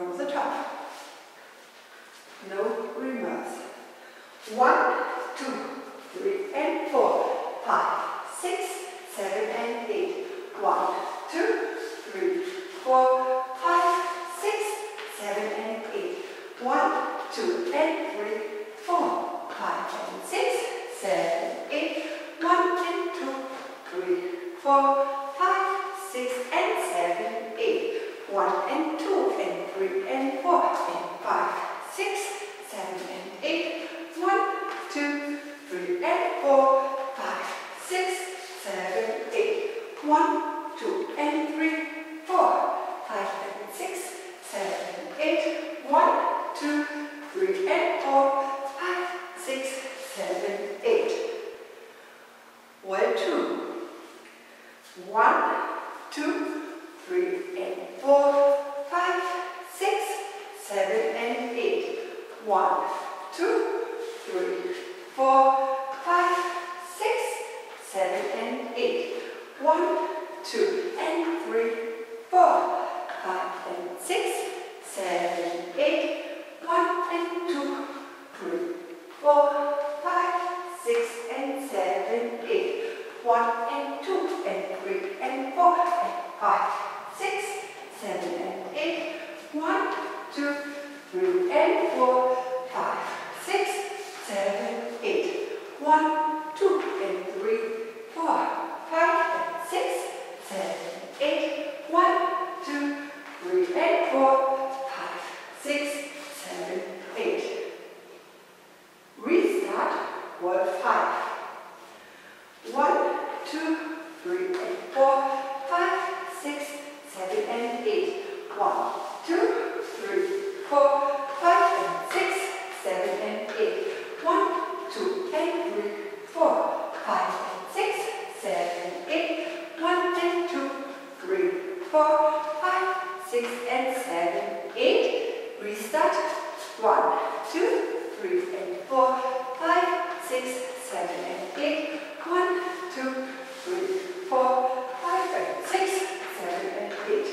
from the top. No remorse. 1, 2, 3 and 4, 5, 6, 7 and 8. 1, 2, 3, 4, 5, 6, 7 and 8. 1, 2 and 3, 4, 5 and 6, 7, 8. 1 and 2, 3, 4, 5, 6 and 7, 8. 1 and 2 and 3 and 4 and 5, 6, 7 and 8. 1, 2, 3 and 4, 5, 6, 7, 8. 1, 2 and 3, 4, 5 and 6, 7, 8. 1, 2, 3 and 4, 5, 6, 7, 8. Well, 2. 1, 2, 3 and 4, 5, 6, 7 and 8. 1, 2, 3, 4, 5, 6, 7 and 8. 1, 2 and 3, 4, 5 and 6, 7, 8. 1 and 2, 3, 4, 5, 6 and 7, 8. 1 and 2 and 3 and 4 and 5, 6, 7 and 8. 1, 2, 3 and 4, 5, 6, 7, 8. 1, 2 and 3, 4, 5 and 6, 7, 8. 1, 2, 3 and 4, 5, 6, 7, 8. Restart word 5. 1, 2, 3 and 4, 5, 6, 7 and 8. 1, 2, 3, 4, 5 and 6, 7 and 8. 1, 2 and 3, 4, 5 and 6, 7, 8. 1 and 2, 3, 4, 5, 6 and 7, 8. Restart. 1, 2, 3 and 4, 5, 6, 7 and 8. 1, 2, 3, 4, 5 and 6, 7 and 8.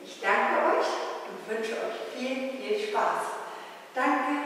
Ich danke euch und wünsche euch viel, viel Spaß. Danke.